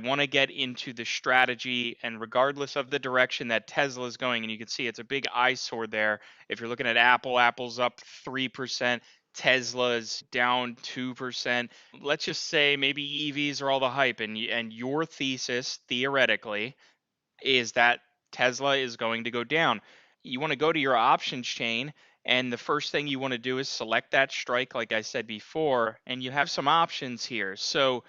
want to get into the strategy, and regardless of the direction that Tesla is going, and you can see it's a big eyesore there. If you're looking at Apple, Apple's up 3%, Tesla's down 2%. Let's just say maybe EVs are all the hype, and your thesis theoretically is that Tesla is going to go down. You want to go to your options chain, and the first thing you want to do is select that strike, like I said before, and you have some options here. So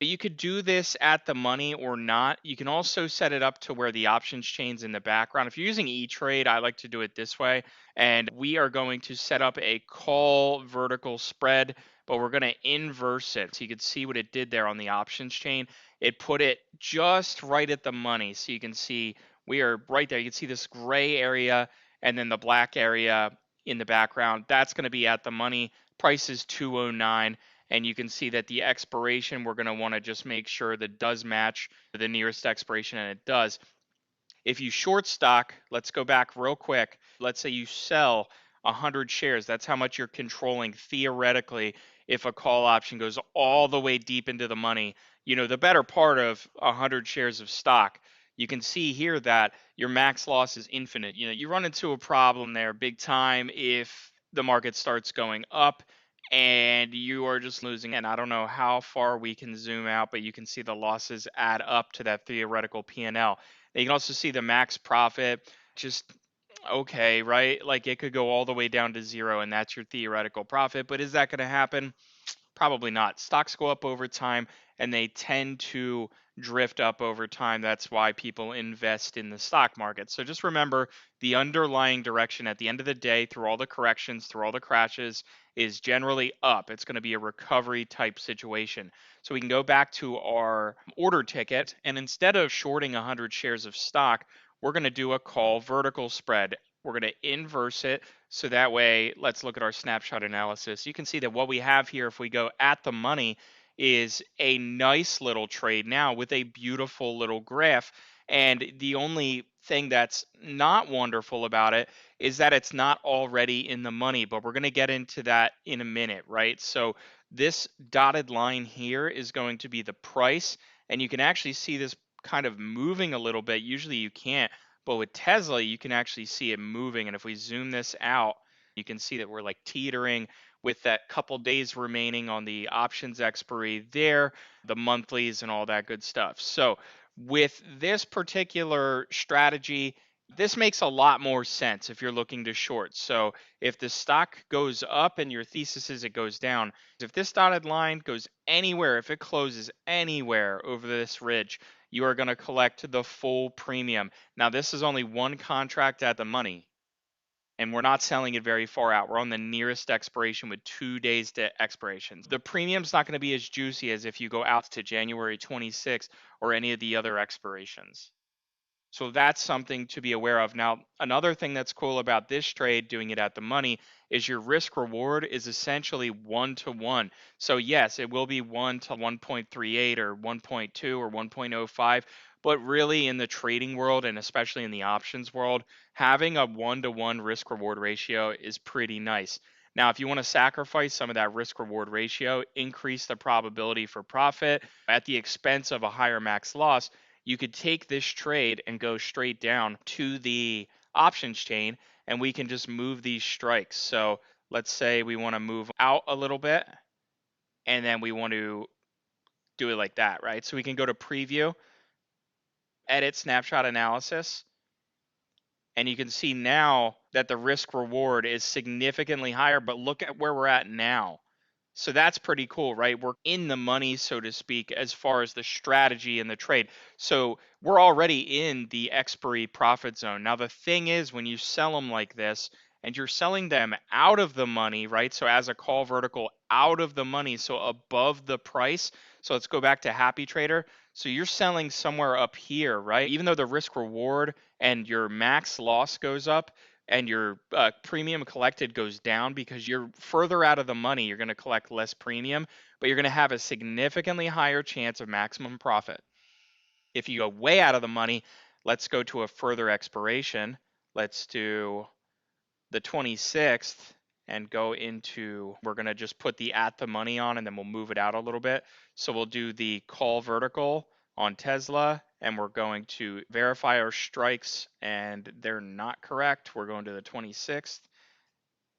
you could do this at the money or not. You can also set it up to where the options chain's in the background. If you're using E-Trade, I like to do it this way. And we are going to set up a call vertical spread, but we're going to inverse it. So you can see what it did there on the options chain. It put it just right at the money. So you can see we are right there. You can see this gray area and then the black area in the background. That's going to be at the money. Price is 209. And you can see that the expiration, we're going to want to just make sure that does match the nearest expiration, and it does. If you short stock, let's go back real quick. Let's say you sell 100 shares. That's how much you're controlling theoretically if a call option goes all the way deep into the money. The better part of 100 shares of stock. You can see here that your max loss is infinite. You run into a problem there big time if the market starts going up and you are just losing. And I don't know how far we can zoom out, but you can see the losses add up to that theoretical P&L. You can also see the max profit, just okay, right? Like it could go all the way down to zero, and that's your theoretical profit. But is that going to happen? Probably not. Stocks go up over time, and they tend to drift up over time. That's why people invest in the stock market. So just remember the underlying direction at the end of the day, through all the corrections, through all the crashes, is generally up. It's going to be a recovery type situation. So we can go back to our order ticket, and instead of shorting 100 shares of stock, we're going to do a call vertical spread. We're going to inverse it. So that way, let's look at our snapshot analysis. You can see that what we have here, if we go at the money, is a nice little trade now with a beautiful little graph. And the only thing that's not wonderful about it is that it's not already in the money, but we're going to get into that in a minute, right? So this dotted line here is going to be the price, and you can actually see this kind of moving a little bit. Usually you can't, but with Tesla, you can actually see it moving. And if we zoom this out, you can see that we're like teetering with that couple days remaining on the options expiry there, the monthlies and all that good stuff. So with this particular strategy, this makes a lot more sense if you're looking to short. So if the stock goes up and your thesis is it goes down, if this dotted line goes anywhere, if it closes anywhere over this ridge, you are going to collect the full premium. Now, this is only one contract at the money, and we're not selling it very far out. We're on the nearest expiration with 2 days to expirations. The premium's not going to be as juicy as if you go out to January 26th or any of the other expirations. So that's something to be aware of. Now, another thing that's cool about this trade, doing it at the money, is your risk reward is essentially 1-to-1. So yes, it will be 1 to 1.38 or 1.2 or 1.05, but really in the trading world, and especially in the options world, having a 1-to-1 risk reward ratio is pretty nice. Now, if you want to sacrifice some of that risk reward ratio, increase the probability for profit at the expense of a higher max loss, you could take this trade and go straight down to the options chain, and we can just move these strikes. So let's say we want to move out a little bit, and then we want to do it like that, right? So we can go to preview, edit snapshot analysis, and you can see now that the risk reward is significantly higher, but look at where we're at now. So that's pretty cool, right? We're in the money, so to speak, as far as the strategy and the trade. So we're already in the expiry profit zone. Now, the thing is, when you sell them like this and you're selling them out of the money, right? So as a call vertical out of the money, so above the price. So let's go back to Happy Trader. So you're selling somewhere up here, right? Even though the risk reward and your max loss goes up, and your premium collected goes down because you're further out of the money, you're going to collect less premium, but you're going to have a significantly higher chance of maximum profit. If you go way out of the money, let's go to a further expiration. Let's do the 26th and go into, we're going to just put the at the money on, and then we'll move it out a little bit. So we'll do the call vertical. on Tesla, and we're going to verify our strikes, and they're not correct. We're going to the 26th,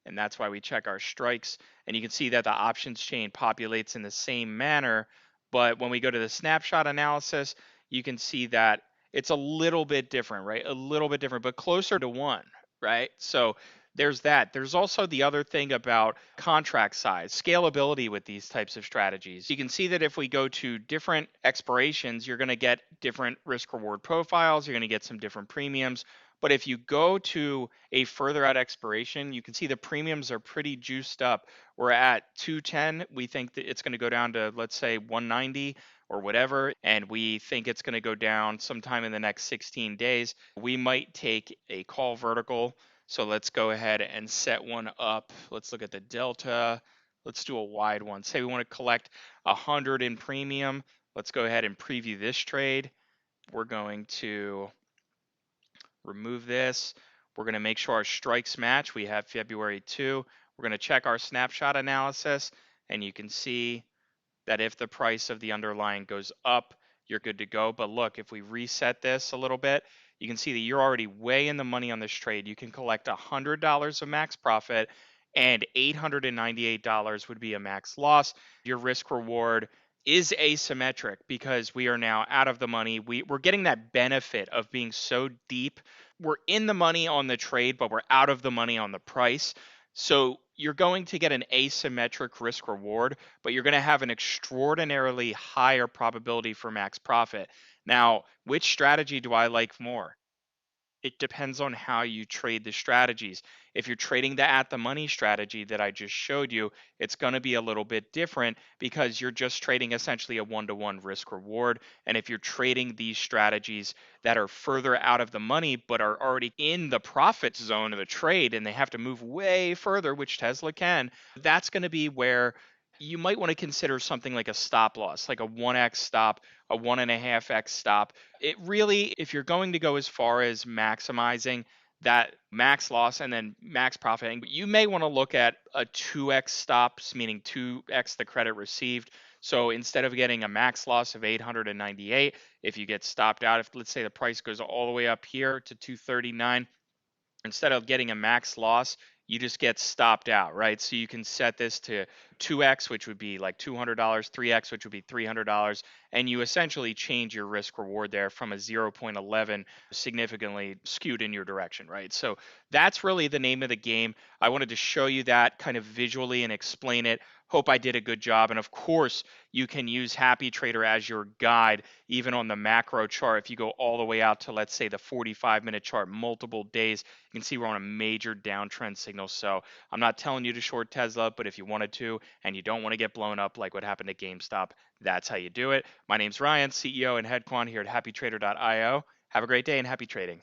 and that's why we check our strikes. And you can see that the options chain populates in the same manner, but when we go to the snapshot analysis, you can see that it's a little bit different, right? A little bit different, but closer to one, right? So there's that. There's also the other thing about contract size, scalability with these types of strategies. You can see that if we go to different expirations, you're going to get different risk reward profiles, you're going to get some different premiums. But if you go to a further out expiration, you can see the premiums are pretty juiced up. We're at 210. We think that it's going to go down to, let's say, 190 or whatever, and we think it's going to go down sometime in the next 16 days. We might take a call vertical. So let's go ahead and set one up. Let's look at the delta. Let's do a wide one. Say we want to collect 100 in premium. Let's go ahead and preview this trade. We're going to remove this. We're going to make sure our strikes match. We have February 2. We're going to check our snapshot analysis, and you can see that if the price of the underlying goes up, you're good to go. But look, if we reset this a little bit, you can see that you're already way in the money on this trade. You can collect $100 of max profit, and $898 would be a max loss. Your risk reward is asymmetric because we are now out of the money. We're getting that benefit of being so deep. We're in the money on the trade, but we're out of the money on the price. So you're going to get an asymmetric risk reward, but you're going to have an extraordinarily higher probability for max profit. Now, which strategy do I like more? It depends on how you trade the strategies. If you're trading the at the money strategy that I just showed you, it's going to be a little bit different because you're just trading essentially a one-to-one risk reward. And if you're trading these strategies that are further out of the money but are already in the profit zone of the trade and they have to move way further, which Tesla can, that's going to be where you might want to consider something like a stop loss, like a 1x stop, a 1.5x stop. It really, if you're going to go as far as maximizing that max loss and then max profiting, you may want to look at a 2x stops, meaning 2x the credit received. So instead of getting a max loss of 898, if you get stopped out, if let's say the price goes all the way up here to 239, instead of getting a max loss, you just get stopped out, right? So you can set this to 2x, which would be like $200, 3x, which would be $300, and you essentially change your risk reward there from a 0.11 significantly skewed in your direction, right? So that's really the name of the game. I wanted to show you that kind of visually and explain it. Hope I did a good job. And of course, you can use Happy Trader as your guide, even on the macro chart. If you go all the way out to, let's say, the 45-minute chart, multiple days, you can see we're on a major downtrend signal. So I'm not telling you to short Tesla, but if you wanted to and you don't want to get blown up like what happened at GameStop, that's how you do it. My name's Ryan, CEO and head quant here at happytrader.io. Have a great day and happy trading.